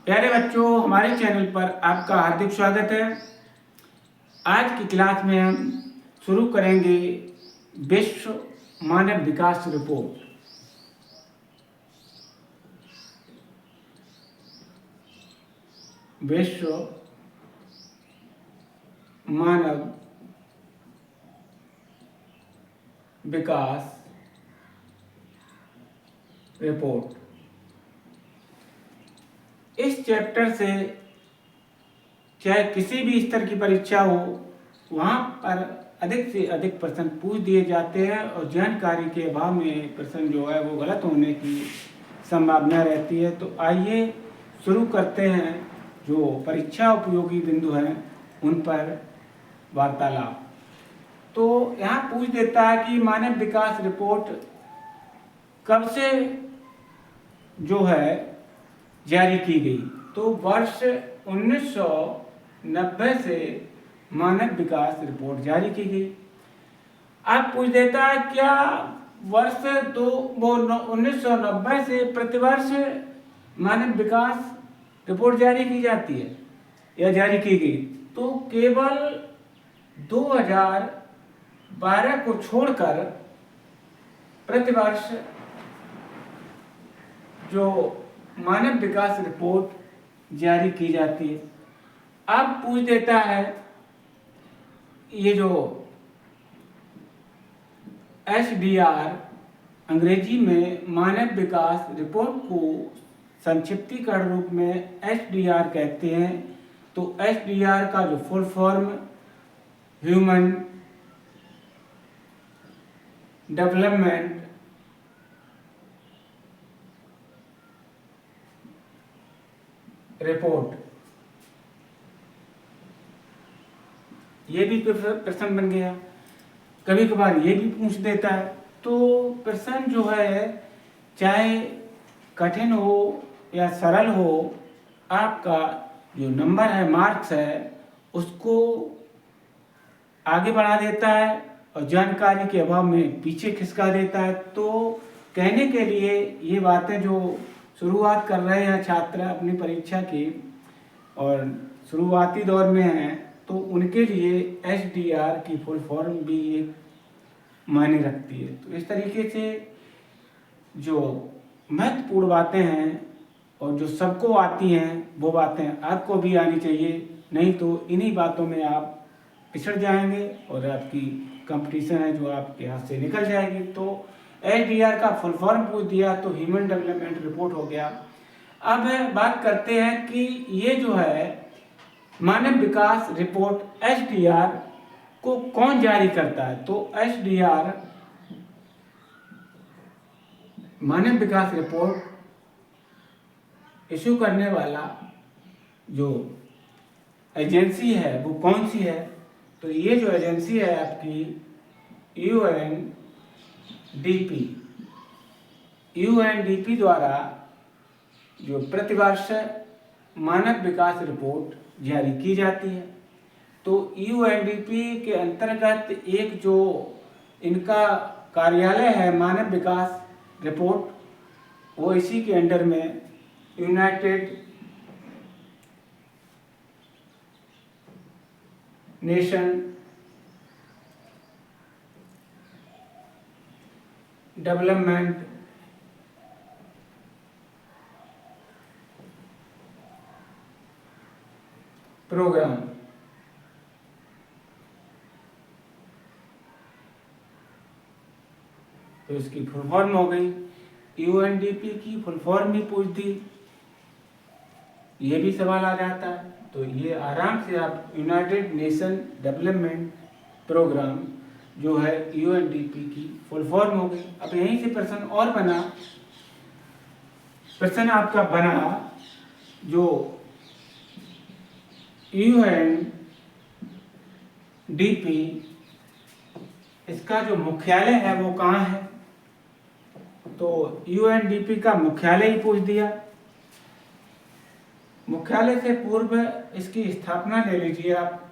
प्यारे बच्चों, हमारे चैनल पर आपका हार्दिक स्वागत है। आज की क्लास में हम शुरू करेंगे विश्व मानव विकास रिपोर्ट। विश्व मानव विकास रिपोर्ट। इस चैप्टर से चाहे किसी भी स्तर की परीक्षा हो, वहाँ पर अधिक से अधिक प्रश्न पूछ दिए जाते हैं और जानकारी के अभाव में प्रश्न जो है वो गलत होने की संभावना रहती है। तो आइए शुरू करते हैं जो परीक्षा उपयोगी बिंदु हैं उन पर वार्तालाप। तो यहाँ पूछ देता है कि मानव विकास रिपोर्ट कब से जो है जारी की गई। तो वर्ष 1990 से मानव विकास रिपोर्ट जारी की गई। अब पूछ देता है क्या वर्ष 1990 से प्रतिवर्ष मानव विकास रिपोर्ट जारी की जाती है या जारी की गई। तो केवल 2012 को छोड़कर प्रतिवर्ष जो मानव विकास रिपोर्ट जारी की जाती है। अब पूछ देता है ये जो HDR अंग्रेजी में मानव विकास रिपोर्ट को संक्षिप्तीकरण रूप में HDR कहते हैं। तो HDR का जो full form human development report, ये भी प्रश्न बन गया। कभी कभार ये भी पूछ देता है। तो प्रश्न जो है चाहे कठिन हो या सरल हो, आपका जो नंबर है, मार्क्स है, उसको आगे बढ़ा देता है और जानकारी के अभाव में पीछे खिसका देता है। तो कहने के लिए ये बातें जो शुरुआत कर रहे हैं छात्र अपनी परीक्षा की और शुरुआती दौर में हैं, तो उनके लिए HDR की फुल फॉर्म भी एक मायने रखती है। तो इस तरीके से जो महत्वपूर्ण बातें हैं और जो सबको आती हैं वो बातें आपको भी आनी चाहिए, नहीं तो इन्हीं बातों में आप पिछड़ जाएंगे और आपकी कंपटीशन है जो आपके हाथ से निकल जाएगी। तो HDR का फुल फॉर्म पूछ दिया तो ह्यूमन डेवलपमेंट रिपोर्ट हो गया। अब बात करते हैं कि ये जो है मानव विकास रिपोर्ट HDR को कौन जारी करता है। तो HDR मानव विकास रिपोर्ट इशू करने वाला जो एजेंसी है वो कौन सी है। तो ये जो एजेंसी है आपकी UNDP द्वारा जो प्रतिवर्ष मानव विकास रिपोर्ट जारी की जाती है। तो UNDP के अंतर्गत एक जो इनका कार्यालय है मानव विकास रिपोर्ट, वो इसी के अंडर में यूनाइटेड नेशन डेवलपमेंट प्रोग्राम, तो इसकी फुल फॉर्म हो गई। UNDP की फुल फॉर्म भी पूछ दी, ये भी सवाल आ जाता है। तो ये आराम से आप यूनाइटेड नेशन डेवलपमेंट प्रोग्राम जो है UNDP की फुल फॉर्म हो गई। अब यहीं से प्रश्न और बना, प्रश्न आपका बना जो UNDP इसका जो मुख्यालय है वो कहाँ है। तो UNDP का मुख्यालय ही पूछ दिया। मुख्यालय से पूर्व इसकी स्थापना ले लीजिए आप।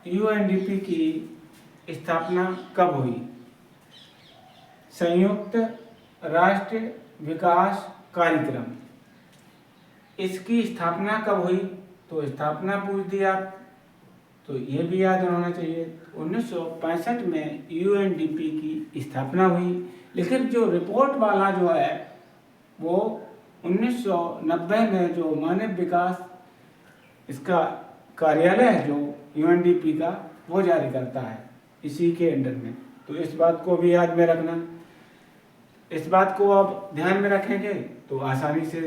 UNDP की स्थापना कब हुई? संयुक्त राष्ट्र विकास कार्यक्रम। इसकी स्थापना कब हुई, तो स्थापना पूछ दिया, तो ये भी याद होना चाहिए। 1965 में यूएनडीपी की स्थापना हुई, लेकिन जो रिपोर्ट वाला जो है वो 1990 में जो मानव विकास इसका कार्यालय है जो यूएनडीपी का, वो जारी करता है इसी के अंडर में। तो इस बात को भी याद में रखना। इस बात को आप ध्यान में रखेंगे तो आसानी से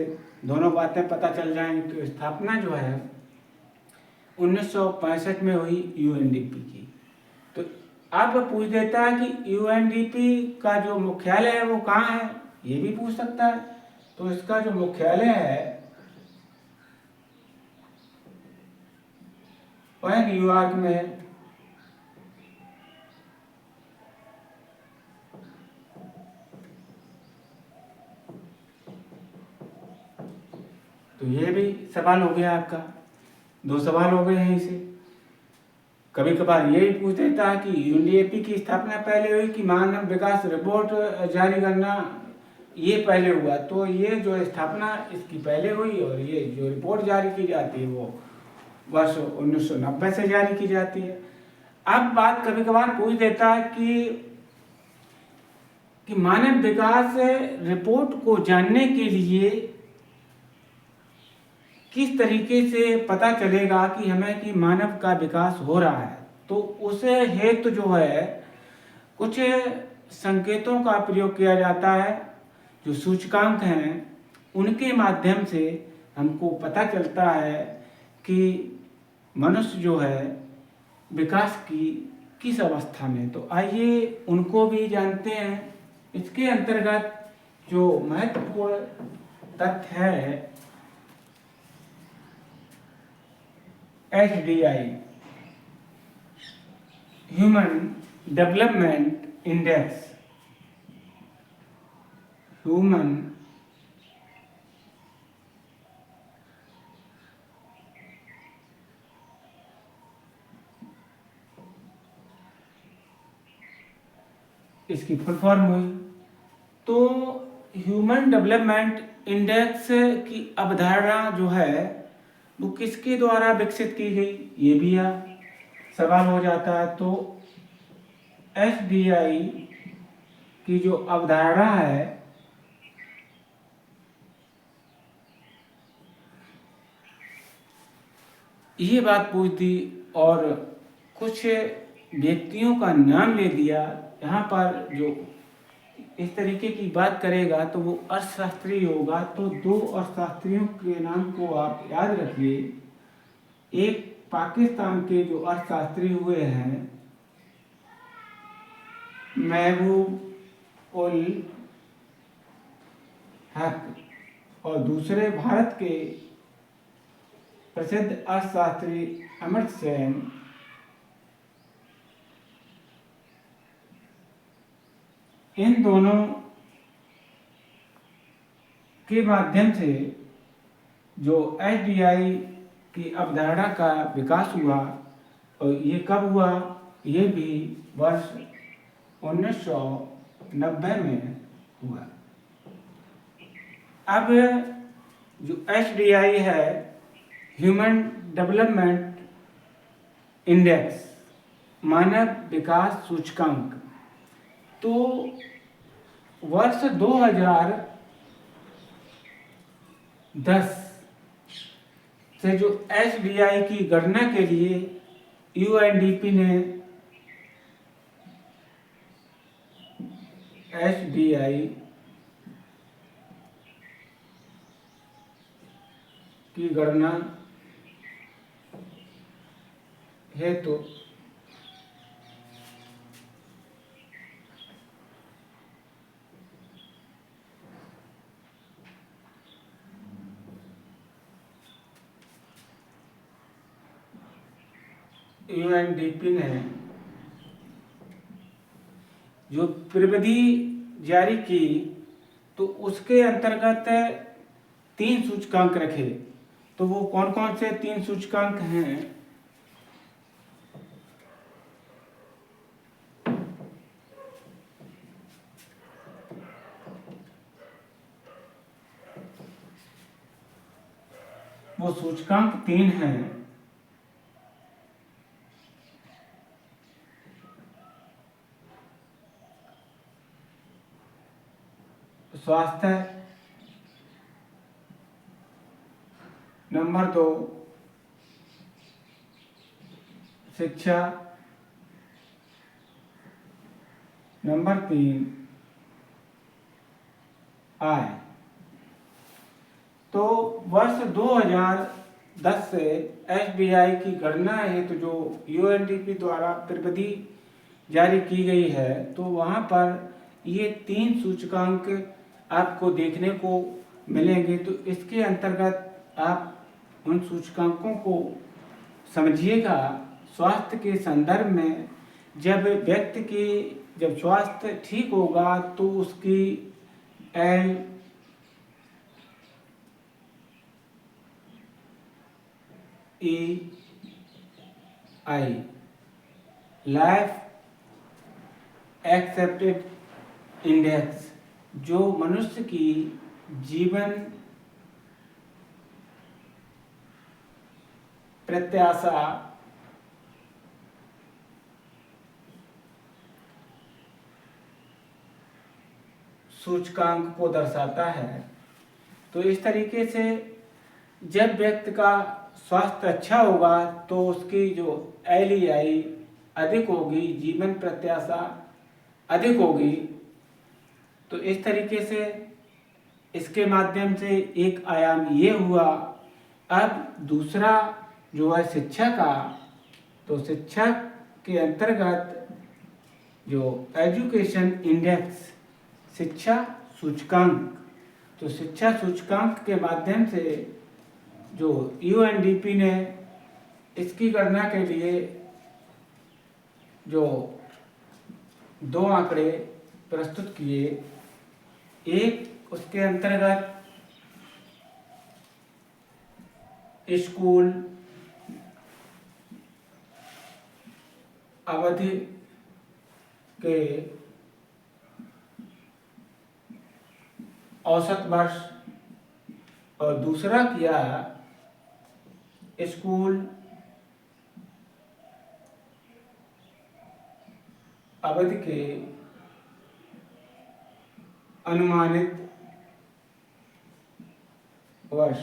दोनों बातें पता चल जाएंगी। तो स्थापना जो है 1965 में हुई यूएनडीपी की। तो अब पूछ देता है कि यूएनडीपी का जो मुख्यालय है वो कहाँ है, ये भी पूछ सकता है। तो इसका जो मुख्यालय है वह न्यूयॉर्क में है। तो ये भी सवाल हो गया आपका, 2 सवाल हो गए हैं इसे। कभी कभार ये भी पूछ देता है कि यूएनडीपी की स्थापना पहले हुई कि मानव विकास रिपोर्ट जारी करना ये पहले हुआ। तो ये जो स्थापना इसकी पहले हुई और ये जो रिपोर्ट जारी की जाती है वो वर्ष 1990 से जारी की जाती है। अब बात कभी कभार पूछ देता है कि मानव विकास रिपोर्ट को जानने के लिए किस तरीके से पता चलेगा कि हमें कि मानव का विकास हो रहा है। तो उसे हेतु जो है कुछ संकेतों का प्रयोग किया जाता है, जो सूचकांक हैं उनके माध्यम से हमको पता चलता है कि मनुष्य जो है विकास की किस अवस्था में। तो आइए उनको भी जानते हैं। इसके अंतर्गत जो महत्वपूर्ण तथ्य है HDI, human development index, human इसकी फुल फॉर्म हुई। तो ह्यूमन डेवलपमेंट इंडेक्स की अवधारणा जो है वो किसके द्वारा विकसित की गई, ये भी यहाँ सवाल हो जाता है। तो HDI की जो अवधारणा है ये बात पूछ दी और कुछ व्यक्तियों का नाम ले दिया। यहाँ पर जो इस तरीके की बात करेगा तो वो अर्थशास्त्री होगा। तो 2 अर्थशास्त्रियों के नाम को आप याद रखिए। एक पाकिस्तान के जो अर्थशास्त्री हुए हैं महबूब उल हक, और दूसरे भारत के प्रसिद्ध अर्थशास्त्री अमर्त्य सेन। इन दोनों के माध्यम से जो HDI की अवधारणा का विकास हुआ, और ये कब हुआ, ये भी वर्ष 1990 में हुआ। अब जो HDI है ह्यूमन डेवलपमेंट इंडेक्स, मानव विकास सूचकांक, तो वर्ष 2010 से जो HDI की गणना के लिए यूएनडीपी ने HDI की गणना हेतु यूएनडीपी ने जो प्रविधि जारी की तो उसके अंतर्गत 3 सूचकांक रखे। तो वो कौन कौन से 3 सूचकांक हैं? वो सूचकांक 3 है। स्वास्थ्य, नंबर 2 शिक्षा, नंबर 3 आय। तो वर्ष 2010 से एसबीआई की गणना हेतु जो यूएनडीपी द्वारा प्रविधि जारी की गई है, तो वहाँ पर ये 3 सूचकांक आपको देखने को मिलेंगे। तो इसके अंतर्गत आप उन सूचकांकों को समझिएगा। स्वास्थ्य के संदर्भ में जब स्वास्थ्य ठीक होगा तो उसकी L E I life accepted index, जो मनुष्य की जीवन प्रत्याशा सूचकांक को दर्शाता है। तो इस तरीके से जब व्यक्ति का स्वास्थ्य अच्छा होगा तो उसकी जो एलईआई अधिक होगी, जीवन प्रत्याशा अधिक होगी। तो इस तरीके से इसके माध्यम से एक आयाम ये हुआ। अब दूसरा जो है शिक्षा का, तो शिक्षा के अंतर्गत जो एजुकेशन इंडेक्स, शिक्षा सूचकांक, तो शिक्षा सूचकांक के माध्यम से जो यूएनडीपी ने इसकी गणना के लिए जो 2 आंकड़े प्रस्तुत किए। एक उसके अंतर्गत स्कूल अवधि के औसत वर्ष, और दूसरा किया स्कूल अवधि के अनुमानित वर्ष।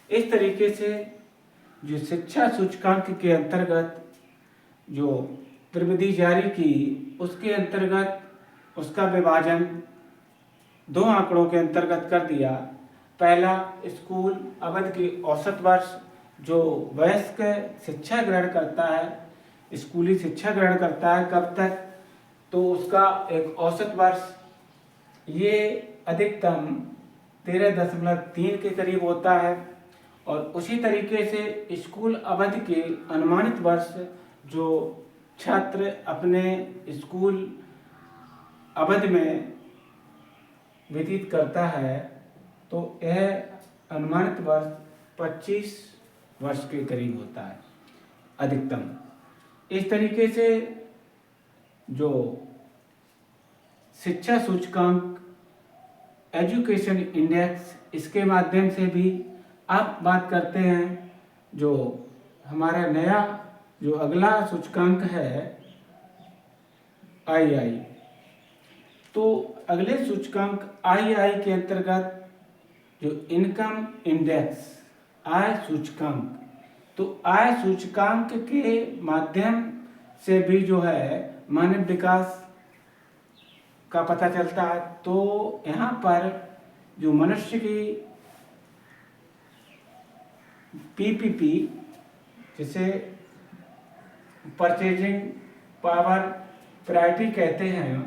इस तरीके से जो शिक्षा सूचकांक के अंतर्गत जो प्रविधि जारी की, उसके अंतर्गत उसका विभाजन 2 आंकड़ों के अंतर्गत कर दिया। पहला स्कूल अवधि के औसत वर्ष, जो वयस्क शिक्षा ग्रहण करता है, स्कूली शिक्षा ग्रहण करता है कब तक, तो उसका एक औसत वर्ष ये अधिकतम 13.3 के करीब होता है। और उसी तरीके से स्कूल अवधि के अनुमानित वर्ष जो छात्र अपने स्कूल अवधि में व्यतीत करता है, तो यह अनुमानित वर्ष 25 वर्ष के करीब होता है अधिकतम। इस तरीके से जो शिक्षा सूचकांक एजुकेशन इंडेक्स, इसके माध्यम से भी आप बात करते हैं। जो हमारा नया जो अगला सूचकांक है आईआई, तो अगले सूचकांक आईआई के अंतर्गत जो इनकम इंडेक्स, आय सूचकांक, तो आय सूचकांक के माध्यम से भी जो है मानव विकास का पता चलता है। तो यहाँ पर जो मनुष्य की पीपीपी, जिसे परचेजिंग पावर प्रायोरिटी कहते हैं,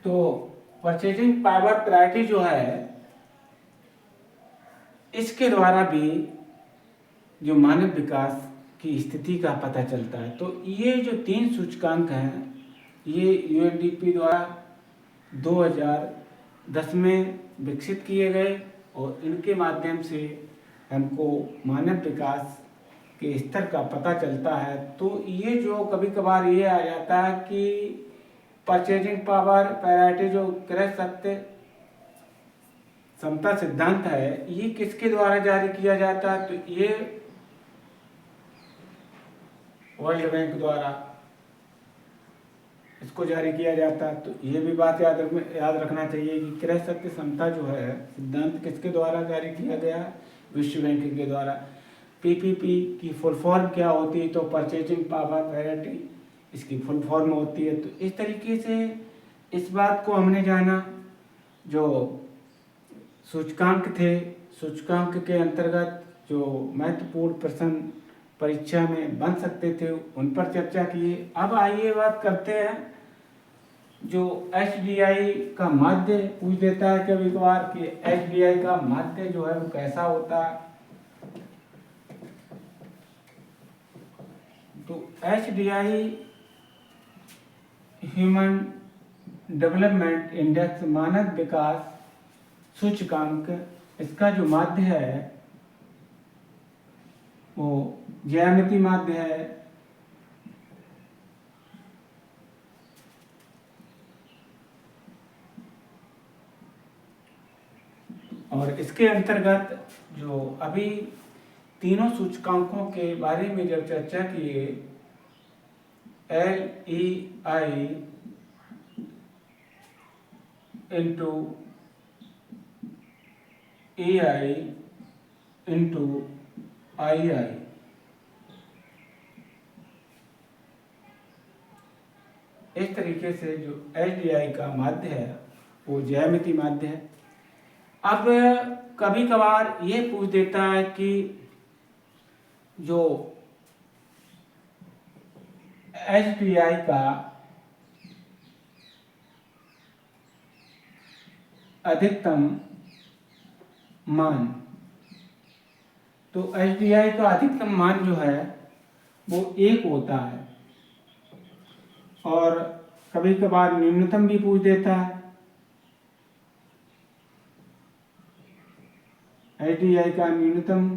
तो परचेजिंग पावर प्रायोरिटी जो है, इसके द्वारा भी जो मानव विकास की स्थिति का पता चलता है। तो ये जो 3 सूचकांक हैं, ये यूएनडीपी द्वारा 2010 में विकसित किए गए और इनके माध्यम से हमको मानव विकास के स्तर का पता चलता है। तो ये जो कभी कभार ये आ जाता है कि परचेजिंग पावर पैरिटी जो क्रय सत्य समता सिद्धांत है, ये किसके द्वारा जारी किया जाता है? तो ये वर्ल्ड बैंक द्वारा इसको जारी किया जाता है। तो ये भी बात याद रखना चाहिए कि क्रय सत्य समता जो है सिद्धांत किसके द्वारा जारी किया गया? विश्व बैंक के द्वारा। पीपीपी की फुल फॉर्म क्या होती है? तो परचेजिंग पावर पैरिटी इसकी फुल फॉर्म होती है। तो इस तरीके से इस बात को हमने जाना। जो सूचकांक थे, सूचकांक के अंतर्गत जो महत्वपूर्ण प्रश्न परीक्षा में बन सकते थे उन पर चर्चा किए। अब आइए बात करते हैं जो एसडीआई का माध्य पूछ देता है कभी कभार कि एसडीआई का माध्य जो है वो कैसा होता है। तो एसडीआई ह्यूमन डेवलपमेंट इंडेक्स मानव विकास सूचकांक, इसका जो माध्य है वो ज्यामिति माध्य है। और इसके अंतर्गत जो अभी तीनों सूचकांकों के बारे में जब चर्चा किए, LEI into AI into II, इस तरीके से जो एसडीआई का माध्य है वो ज्यामिति माध्य है। अब कभी कभार ये पूछ देता है कि जो एसडीआई का अधिकतम मान, तो एसडीआई का अधिकतम मान जो है वो 1 होता है। और कभी कभार न्यूनतम भी पूछ देता है। एसडीआई का न्यूनतम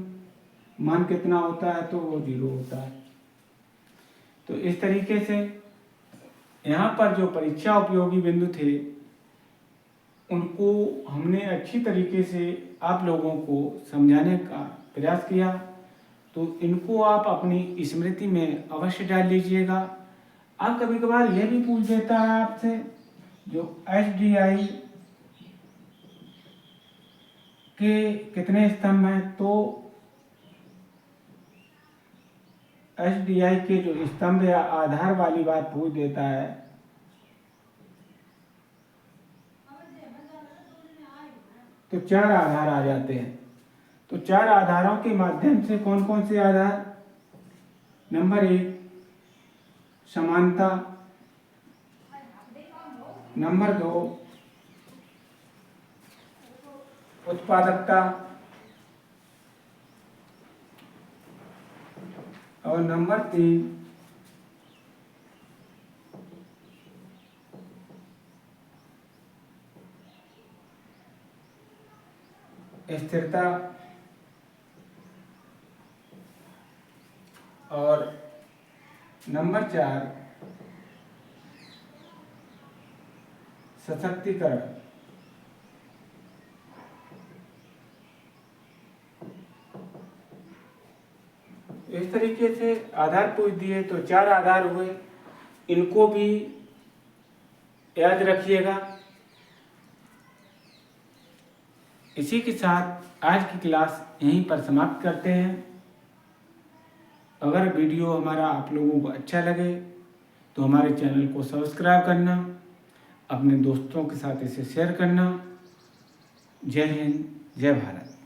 मान कितना होता है? तो वो 0 होता है। तो इस तरीके से यहाँ पर जो परीक्षा उपयोगी बिंदु थे उनको हमने अच्छी तरीके से आप लोगों को समझाने का प्रयास किया। तो इनको आप अपनी स्मृति में अवश्य डाल लीजिएगा। अब कभी कभार यह भी पूछ देता है आपसे जो एसडीआई के कितने स्तंभ हैं? तो एसडीआई के जो स्तंभ या आधार वाली बात पूछ देता है। तो 4 आधार आ जाते हैं। तो 4 आधारों के माध्यम से कौन कौन से आधार? नंबर 1 समानता, नंबर 2 उत्पादकता और नंबर 3 स्थिरता और नंबर 4 सशक्तिकरण। इस तरीके से आधार पूछ दिए। तो 4 आधार हुए, इनको भी याद रखिएगा। इसी के साथ आज की क्लास यहीं पर समाप्त करते हैं। अगर वीडियो हमारा आप लोगों को अच्छा लगे तो हमारे चैनल को सब्सक्राइब करना, अपने दोस्तों के साथ इसे शेयर करना। जय हिंद, जय भारत।